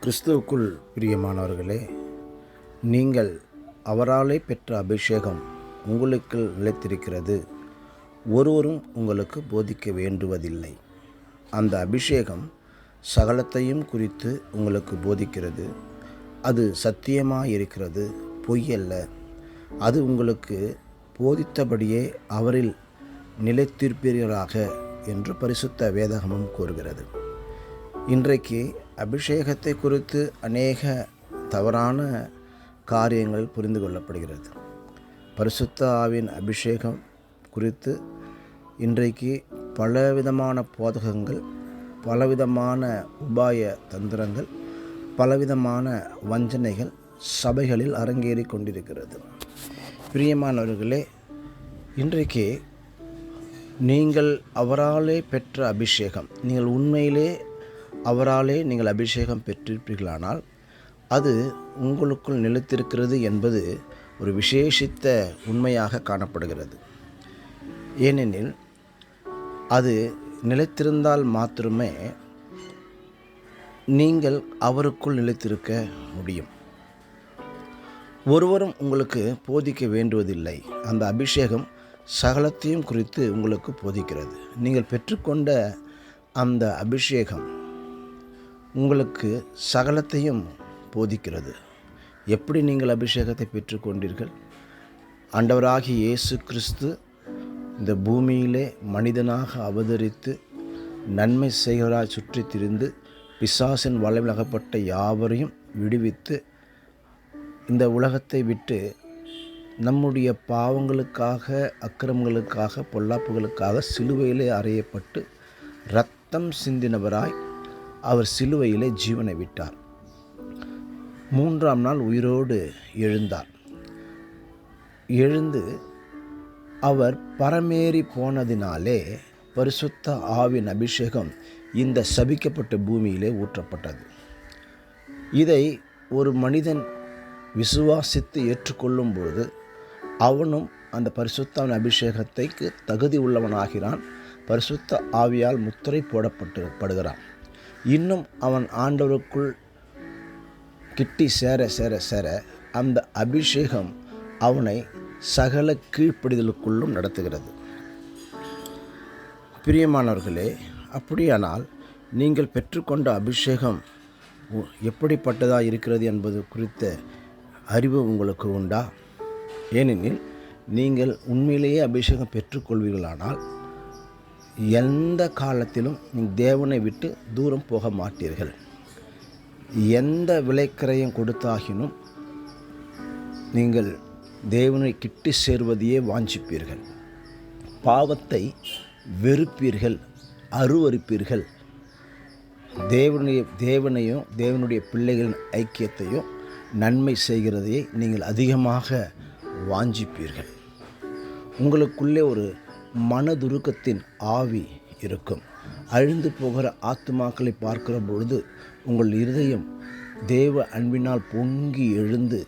கிறிஸ்துவுக்குள் பிரியமானவர்களே, நீங்கள் அவராலே பெற்ற அபிஷேகம் உங்களுக்கு நிலைத்திருக்கிறது. ஒருவரும் உங்களுக்கு போதிக்க வேண்டுவதில்லை. அந்த அபிஷேகம் சகலத்தையும் குறித்து உங்களுக்கு போதிக்கிறது. அது சத்தியமாயிருக்கிறது, பொய்யல்ல. அது உங்களுக்கு போதித்தபடியே அவரில் நிலைத்திருப்பீர்களாக என்று பரிசுத்த வேதாகமம் கூறுகிறது. இன்றைக்கு அபிஷேகத்தை குறித்து அநேக தவறான காரியங்கள் புரிந்து கொள்ளப்படுகிறது. பரிசுத்த ஆவியின் அபிஷேகம் குறித்து இன்றைக்கு பலவிதமான போதகங்கள், பலவிதமான உபாய தந்திரங்கள், பலவிதமான வஞ்சனைகள் சபைகளில் அரங்கேறி கொண்டிருக்கிறது. பிரியமானவர்களே, இன்றைக்கு நீங்கள் அவராலே பெற்ற அபிஷேகம், நீங்கள் உண்மையிலே அவராலே நீங்கள் அபிஷேகம் பெற்றிருப்பீர்களானால் அது உங்களுக்குள் நிலைத்திருக்கிறது என்பது ஒரு விசேஷித்த உண்மையாக காணப்படுகிறது. ஏனெனில் அது நிலைத்திருந்தால் மாத்திரமே நீங்கள் அவருக்குள் நிலைத்திருக்க முடியும். ஒருவரும் உங்களுக்கு போதிக்க வேண்டுவதில்லை. அந்த அபிஷேகம் சகலத்தையும் குறித்து உங்களுக்கு போதிக்கிறது. நீங்கள் பெற்றுக்கொண்ட அந்த அபிஷேகம் உங்களுக்கு சகலத்தையும் போதிக்கிறது. எப்படி நீங்கள் அபிஷேகத்தை பெற்றுக்கொண்டீர்கள்? ஆண்டவராகிய இயேசு கிறிஸ்து இந்த பூமியிலே மனிதனாக அவதரித்து நன்மை செய்கிறவராய் சுற்றி திரிந்து பிசாசின் வலையில் அகப்பட்ட யாவரையும் விடுவித்து இந்த உலகத்தை விட்டு நம்முடைய பாவங்களுக்காக, அக்கிரமங்களுக்காக, பொல்லாப்புகளுக்காக சிலுவையிலே அறையப்பட்டு இரத்தம் சிந்தினவராய் அவர் சிலுவையிலே ஜீவனை விட்டார். 3ஆம் நாள் உயிரோடு எழுந்தார். எழுந்து அவர் பரமேறி போனதினாலே பரிசுத்த ஆவியின் அபிஷேகம் இந்த சபிக்கப்பட்ட பூமியிலே ஊற்றப்பட்டது. இதை ஒரு மனிதன் விசுவாசித்து ஏற்றுக்கொள்ளும் பொழுது அவனும் அந்த பரிசுத்த அபிஷேகத்தைக்கு தகுதி உள்ளவனாகிறான். பரிசுத்த ஆவியால் முத்திரை போடப்படுகிறான். இன்னும் அவன் ஆண்டவருக்குள் கிட்டி சேர சேர சேர அந்த அபிஷேகம் அவனை சகல கீழ்ப்படிதலுக்குள்ளும் நடத்துகிறது. பிரியமானவர்களே, அப்படியானால் நீங்கள் பெற்றுக்கொண்ட அபிஷேகம் எப்படிப்பட்டதாக இருக்கிறது என்பது குறித்த அறிவு உங்களுக்கு உண்டா? ஏனெனில் நீங்கள் உண்மையிலேயே அபிஷேகம் பெற்றுக்கொள்வீர்களானால் எந்த காலத்திலும் நீங்கள் தேவனை விட்டு தூரம் போக மாட்டீர்கள். எந்த விலைக்கரையும் கொடுத்தாகினும் நீங்கள் தேவனை கிட்டி சேர்வதையே வாஞ்சிப்பீர்கள். பாவத்தை வெறுப்பீர்கள், அருவருப்பீர்கள். தேவனையும் தேவனுடைய பிள்ளைகளின் ஐக்கியத்தையும் நன்மை செய்கிறதையே நீங்கள் அதிகமாக வாஞ்சிப்பீர்கள். உங்களுக்குள்ளே ஒரு மனதுருக்கத்தின் ஆவி இருக்கும். அழிந்து போகிற ஆத்துமாக்களை பார்க்கிற பொழுது உங்கள் இருதயம் தேவ அன்பினால் பொங்கி எழுந்து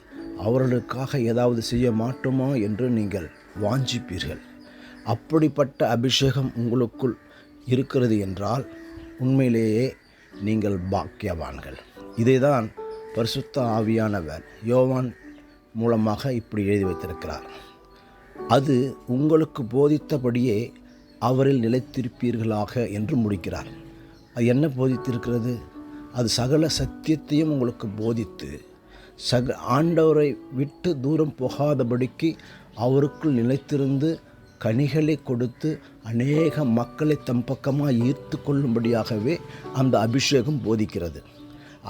அவர்களுக்காக ஏதாவது செய்ய மாட்டோமா என்று நீங்கள் வாஞ்சிப்பீர்கள். அப்படிப்பட்ட அபிஷேகம் உங்களுக்குள் இருக்கிறது என்றால் உண்மையிலேயே நீங்கள் பாக்கியவான்கள். இதைதான் பரிசுத்த ஆவியானவர் யோவான் மூலமாக இப்படி எழுதி வைத்திருக்கிறார். அது உங்களுக்கு போதித்தபடியே அவரில் நிலைத்திருப்பீர்களாக என்று முடிக்கிறார். அது என்ன போதித்திருக்கிறது? அது சகல சத்தியத்தையும் உங்களுக்கு போதித்து ஆண்டவரை விட்டு தூரம் போகாதபடிக்கு அவருக்குள் நிலைத்திருந்து கனிகளை கொடுத்து அநேக மக்களை தம் பக்கமாக ஈர்த்து கொள்ளும்படியாகவே அந்த அபிஷேகம் போதிக்கிறது.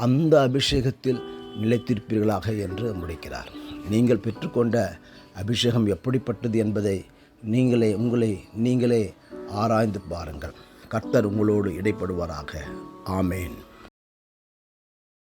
அந்த அபிஷேகத்தில் நிலைத்திருப்பீர்களாக என்று முடிக்கிறார். நீங்கள் பெற்றுக்கொண்ட அபிஷேகம் எப்படிப்பட்டது என்பதை நீங்களே ஆராய்ந்து பாருங்கள். கர்த்தர் உங்களோடு இடைப்படுவாராக. ஆமேன்.